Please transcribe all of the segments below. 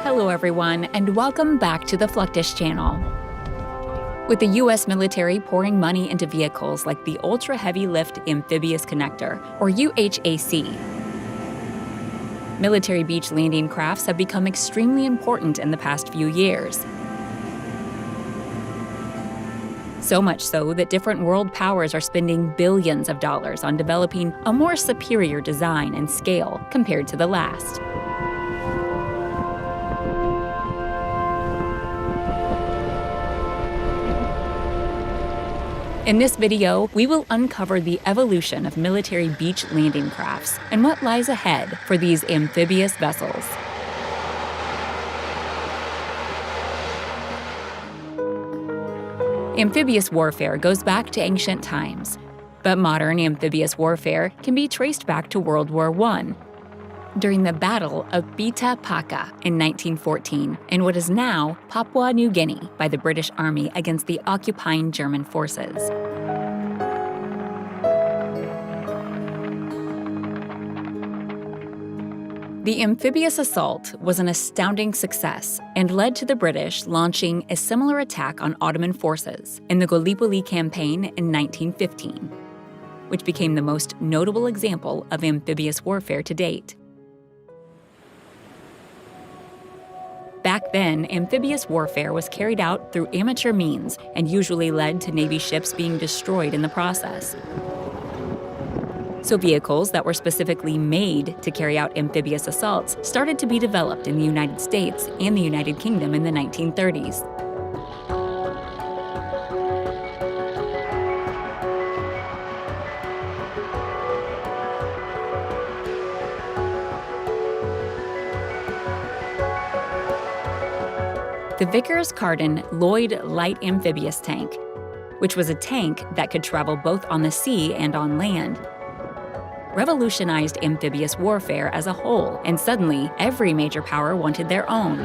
Hello everyone, and welcome back to the Fluctus channel. With the U.S. military pouring money into vehicles like the Ultra Heavy Lift Amphibious Connector, or UHAC, military beach landing crafts have become extremely important in the past few years. So much so that different world powers are spending billions of dollars on developing a more superior design and scale compared to the last. In this video, we will uncover the evolution of military beach landing crafts and what lies ahead for these amphibious vessels. Amphibious warfare goes back to ancient times, but modern amphibious warfare can be traced back to World War I, during the Battle of Beta Paka in 1914 in what is now Papua New Guinea by the British Army against the occupying German forces. The amphibious assault was an astounding success and led to the British launching a similar attack on Ottoman forces in the Gallipoli campaign in 1915, which became the most notable example of amphibious warfare to date. Back then, amphibious warfare was carried out through amateur means and usually led to Navy ships being destroyed in the process. So vehicles that were specifically made to carry out amphibious assaults started to be developed in the United States and the United Kingdom in the 1930s. The Vickers-Carden Lloyd Light Amphibious Tank, which was a tank that could travel both on the sea and on land, revolutionized amphibious warfare as a whole, and suddenly every major power wanted their own.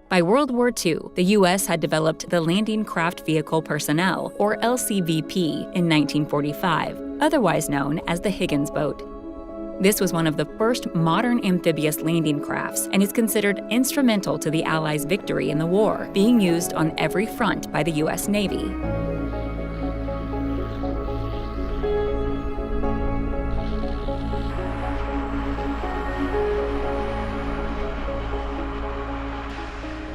By World War II, the U.S. had developed the Landing Craft Vehicle Personnel, or LCVP, in 1945, otherwise known as the Higgins boat. This was one of the first modern amphibious landing crafts and is considered instrumental to the Allies' victory in the war, being used on every front by the U.S. Navy.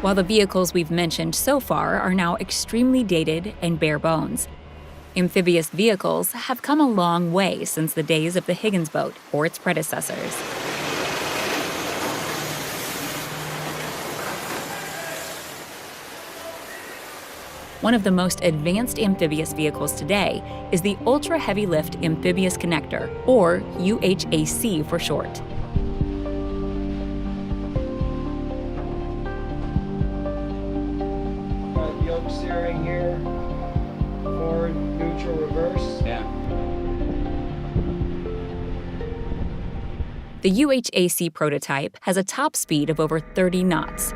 While the vehicles we've mentioned so far are now extremely dated and bare bones, amphibious vehicles have come a long way since the days of the Higgins boat or its predecessors. One of the most advanced amphibious vehicles today is the Ultra Heavy Lift Amphibious Connector, or UHAC for short. Yoke steering here. Forward, neutral, reverse. Yeah. The UHAC prototype has a top speed of over 30 knots,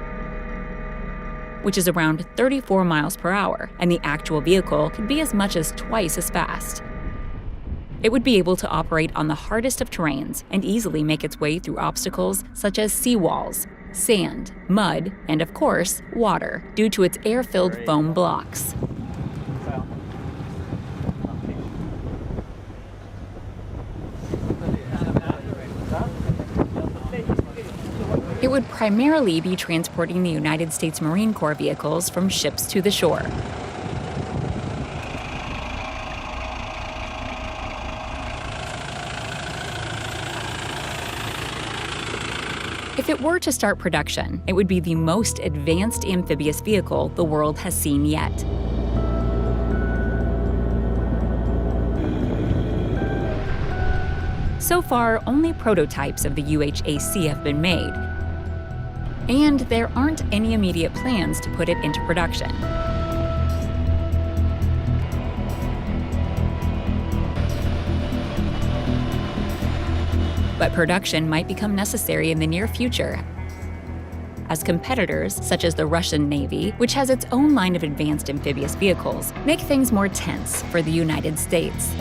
which is around 34 miles per hour, and the actual vehicle could be as much as twice as fast. It would be able to operate on the hardest of terrains and easily make its way through obstacles such as seawalls, sand, mud, and of course, water, due to its air-filled foam blocks. It would primarily be transporting the United States Marine Corps vehicles from ships to the shore. If it were to start production, it would be the most advanced amphibious vehicle the world has seen yet. So far, only prototypes of the UHAC have been made, and there aren't any immediate plans to put it into production. But production might become necessary in the near future, as competitors, such as the Russian Navy, which has its own line of advanced amphibious vehicles, make things more tense for the United States.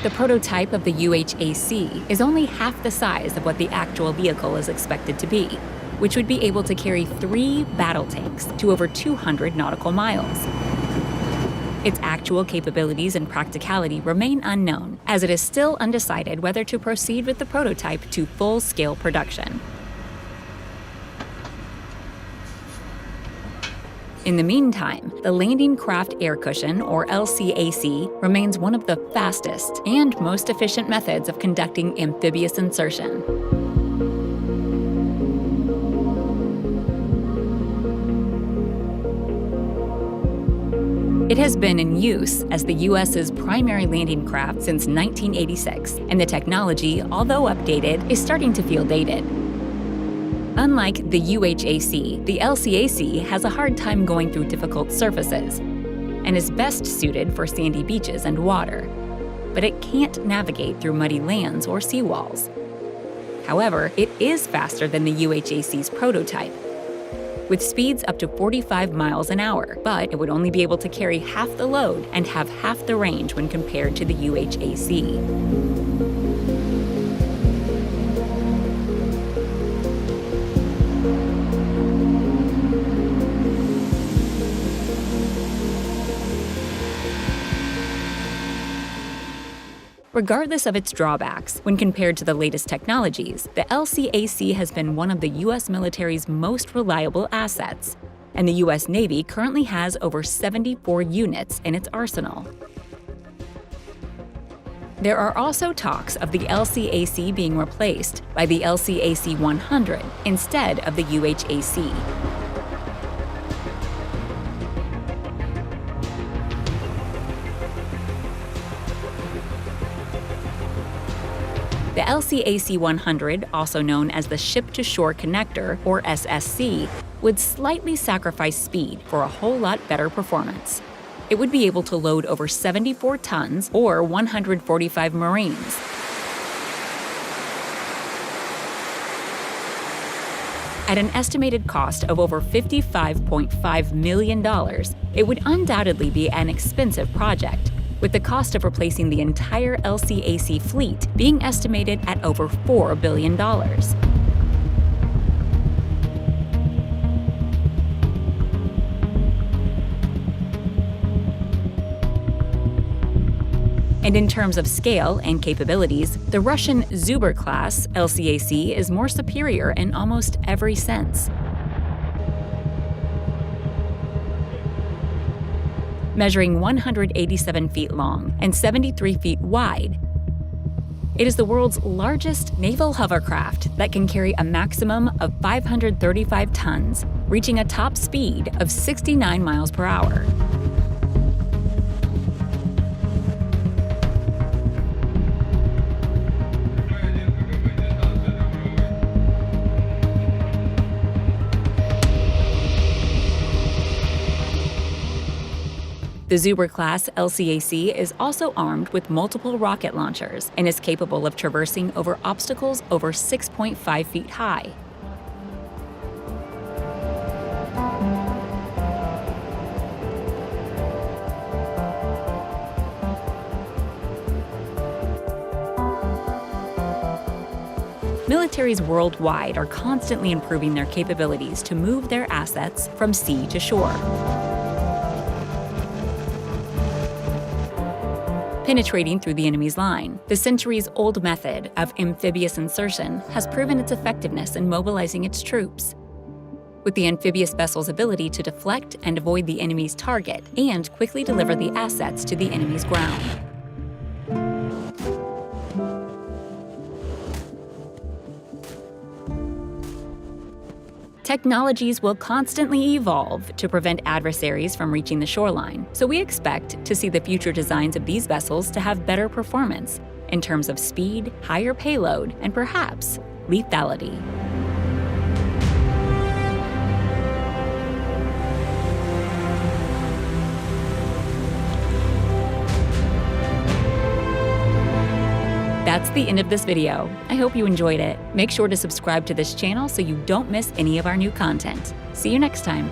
The prototype of the UHAC is only half the size of what the actual vehicle is expected to be, which would be able to carry 3 battle tanks to over 200 nautical miles. Its actual capabilities and practicality remain unknown, as it is still undecided whether to proceed with the prototype to full-scale production. In the meantime, the Landing Craft Air Cushion, or LCAC, remains one of the fastest and most efficient methods of conducting amphibious insertion. It has been in use as the U.S.'s primary landing craft since 1986, and the technology, although updated, is starting to feel dated. Unlike the UHAC, the LCAC has a hard time going through difficult surfaces and is best suited for sandy beaches and water, but it can't navigate through muddy lands or seawalls. However, it is faster than the UHAC's prototype, with speeds up to 45 miles an hour, but it would only be able to carry half the load and have half the range when compared to the UHAC. Regardless of its drawbacks, when compared to the latest technologies, the LCAC has been one of the U.S. military's most reliable assets, and the U.S. Navy currently has over 74 units in its arsenal. There are also talks of the LCAC being replaced by the LCAC 100 instead of the UHAC. The LCAC 100, also known as the Ship-to-Shore Connector, or SSC, would slightly sacrifice speed for a whole lot better performance. It would be able to load over 74 tons, or 145 Marines. At an estimated cost of over $55.5 million, it would undoubtedly be an expensive project, with the cost of replacing the entire LCAC fleet being estimated at over $4 billion. And in terms of scale and capabilities, the Russian Zubr-class LCAC is more superior in almost every sense. Measuring 187 feet long and 73 feet wide, it is the world's largest naval hovercraft that can carry a maximum of 535 tons, reaching a top speed of 69 miles per hour. The Zubr-class LCAC is also armed with multiple rocket launchers and is capable of traversing over obstacles over 6.5 feet high. Militaries worldwide are constantly improving their capabilities to move their assets from sea to shore. Penetrating through the enemy's line, the centuries-old method of amphibious insertion has proven its effectiveness in mobilizing its troops. With the amphibious vessel's ability to deflect and avoid the enemy's target and quickly deliver the assets to the enemy's ground. Technologies will constantly evolve to prevent adversaries from reaching the shoreline, so we expect to see the future designs of these vessels to have better performance in terms of speed, higher payload, and perhaps lethality. That's the end of this video. I hope you enjoyed it. Make sure to subscribe to this channel so you don't miss any of our new content. See you next time.